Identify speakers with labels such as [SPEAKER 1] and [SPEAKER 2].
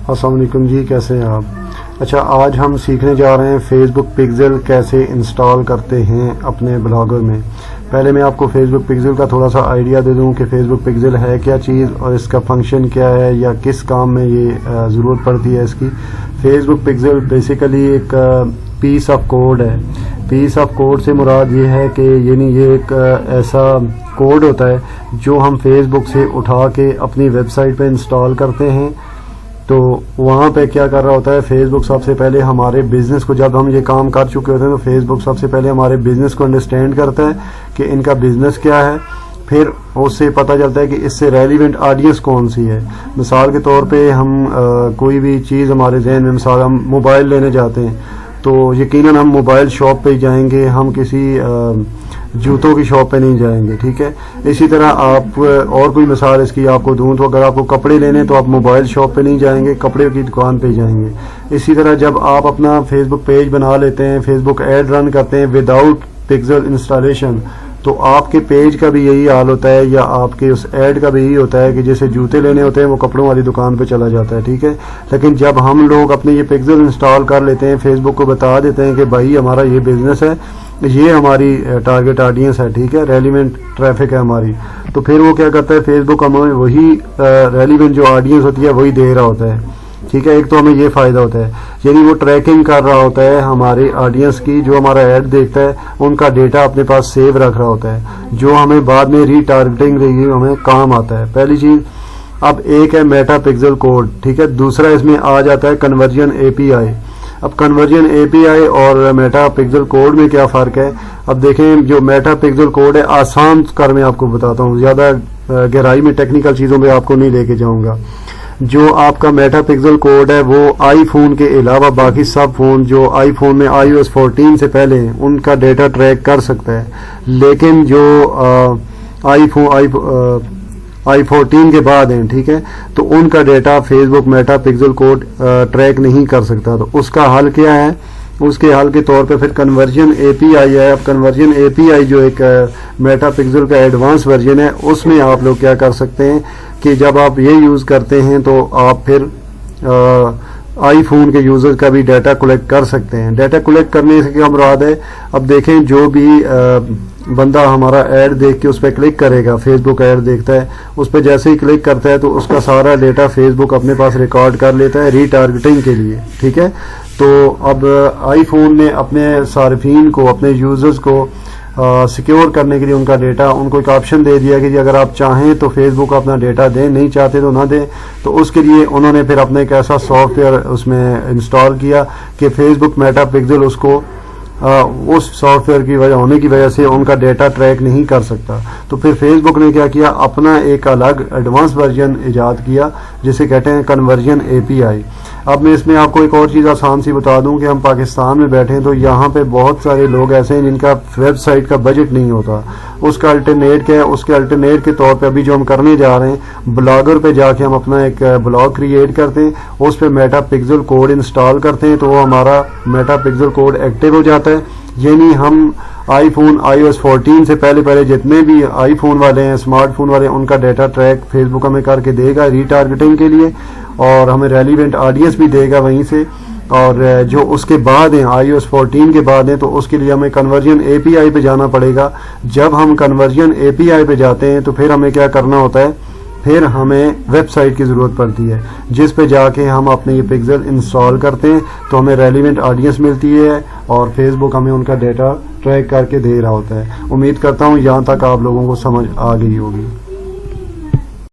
[SPEAKER 1] अस्सलाम वालेकुम जी, कैसे हैं आप। अच्छा, आज हम सीखने जा रहे हैं फेसबुक पिक्सेल कैसे इंस्टॉल करते हैं अपने ब्लॉगर में। पहले मैं आपको फेसबुक पिक्सेल का थोड़ा सा आइडिया दे दूं कि फेसबुक पिक्सेल है क्या चीज़ और इसका फंक्शन क्या है या किस काम में ये ज़रूरत पड़ती है इसकी। फेसबुक पिक्सेल बेसिकली एक पीस ऑफ कोड है। पीस ऑफ कोड से मुराद ये है कि यानी ये एक ऐसा कोड होता है जो हम फेसबुक से उठा के अपनी वेबसाइट पे इंस्टॉल करते हैं। तो वहाँ पे क्या कर रहा होता है, फेसबुक सबसे पहले हमारे बिज़नेस को, जब हम ये काम कर चुके होते हैं तो फेसबुक सबसे पहले हमारे बिज़नेस को अंडरस्टैंड करता है कि इनका बिज़नेस क्या है। फिर उससे पता चलता है कि इससे रेलिवेंट ऑडियंस कौन सी है। मिसाल के तौर पे हम कोई भी चीज़ हमारे जहन में, मिसाल हम मोबाइल लेने जाते हैं तो यकीनन हम मोबाइल शॉप पे जाएंगे, हम किसी जूतों की शॉप पे नहीं जाएंगे, ठीक है। इसी तरह आप और कोई मिसाल इसकी आपको दूं तो अगर आपको कपड़े लेने तो आप मोबाइल शॉप पे नहीं जाएंगे, कपड़े की दुकान पे जाएंगे। इसी तरह जब आप अपना फेसबुक पेज बना लेते हैं, फेसबुक ऐड रन करते हैं विदाउट पिक्सेल इंस्टॉलेशन, तो आपके पेज का भी यही हाल होता है या आपके उस ऐड का भी यही होता है कि जैसे जूते लेने होते हैं वो कपड़ों वाली दुकान पे चला जाता है, ठीक है। लेकिन जब हम लोग अपने ये पिक्सेल इंस्टॉल कर लेते हैं, फेसबुक को बता देते हैं कि भाई हमारा ये बिजनेस है, ये हमारी टारगेट ऑडियंस है, ठीक है, रेलिवेंट ट्रैफिक है हमारी, तो फिर वो क्या करता है, फेसबुक हमें वही रेलिवेंट जो ऑडियंस होती है वही दे रहा होता है, ठीक है। एक तो हमें ये फायदा होता है, यानी वो ट्रैकिंग कर रहा होता है हमारे ऑडियंस की, जो हमारा ऐड देखता है उनका डेटा अपने पास सेव रख रहा होता है, जो हमें बाद में रीटारगेटिंग रही हमें काम आता है। पहली चीज। अब एक है मेटा पिक्सेल कोड, ठीक है। दूसरा इसमें आ जाता है कन्वर्जन एपीआई। अब कन्वर्जन एपीआई और मेटा पिक्सेल कोड में क्या फ़र्क है। अब देखें, जो मेटा पिक्सेल कोड है, आसान कर मैं आपको बताता हूँ, ज़्यादा गहराई में टेक्निकल चीज़ों में आपको नहीं लेके जाऊँगा। जो आपका मेटा पिक्सेल कोड है वो आईफोन के अलावा बाकी सब फ़ोन जो आईफोन में iOS 14 से पहले हैं उनका डेटा ट्रैक कर सकता है, लेकिन जो i14 के बाद हैं, ठीक है, तो उनका data Facebook Meta pixel code track नहीं कर सकता। तो उसका हल क्या है, उसके हल के तौर पे फिर कन्वर्जन एपीआई है। अब कन्वर्जन एपीआई जो एक मेटा पिक्सेल का एडवांस वर्जन है, उसमें आप लोग क्या कर सकते हैं कि जब आप ये यूज़ करते हैं तो आप फिर आईफोन के यूजर का भी डाटा कलेक्ट कर सकते हैं। डाटा कलेक्ट करने से क्या मुराद है, अब देखें जो भी बंदा हमारा ऐड देख के उस पर क्लिक करेगा, फेसबुक ऐड देखता है, उस पर जैसे ही क्लिक करता है तो उसका सारा डेटा फेसबुक अपने पास रिकॉर्ड कर लेता है रीटारगेटिंग के लिए, ठीक है। तो अब आईफोन ने अपने सार्फिन को, अपने यूजर्स को सिक्योर करने के लिए उनका डेटा, उनको एक ऑप्शन दे दिया कि अगर आप चाहें तो फेसबुक अपना डेटा दें, नहीं चाहते तो ना दें। तो उसके लिए उन्होंने फिर अपने एक ऐसा सॉफ्टवेयर उसमें इंस्टॉल किया कि फेसबुक मेटा पिक्सेल उसको उस सॉफ्टवेयर की वजह होने की वजह से उनका डेटा ट्रैक नहीं कर सकता। तो फिर फेसबुक ने क्या किया, अपना एक अलग एडवांस वर्जन इजाद किया जिसे कहते हैं कन्वर्जन एपीआई। अब मैं इसमें आपको एक और चीज़ आसान सी बता दूं कि हम पाकिस्तान में बैठे हैं तो यहाँ पे बहुत सारे लोग ऐसे हैं जिनका वेबसाइट का बजट नहीं होता। उसका अल्टरनेट क्या है, उसके अल्टरनेट के तौर पे अभी जो हम करने जा रहे हैं, ब्लॉगर पे जाके हम अपना एक ब्लॉग क्रिएट करते हैं, उस पे मेटा पिक्सेल कोड इंस्टॉल करते हैं तो वो हमारा मेटा पिक्सेल कोड एक्टिव हो जाता है। यानी हम आईफोन iOS 14 से पहले जितने भी आईफोन वाले हैं, स्मार्टफोन वाले हैं, उनका डाटा ट्रैक फेसबुक हमें करके देगा रीटारगेटिंग के लिए, और हमें रेलिवेंट ऑडियंस भी देगा वहीं से। और जो उसके बाद हैं, iOS 14 के बाद हैं, तो उसके लिए हमें कन्वर्जन एपीआई पे जाना पड़ेगा। जब हम कन्वर्जन एपीआई पे जाते हैं तो फिर हमें क्या करना होता है, फिर हमें वेबसाइट की ज़रूरत पड़ती है जिस पे जाके हम अपने ये पिक्सेल इंस्टॉल करते हैं, तो हमें रेलिवेंट ऑडियंस मिलती है और फेसबुक हमें उनका डेटा ट्रैक करके दे रहा होता है। उम्मीद करता हूँ यहाँ तक आप लोगों को समझ आ गई होगी।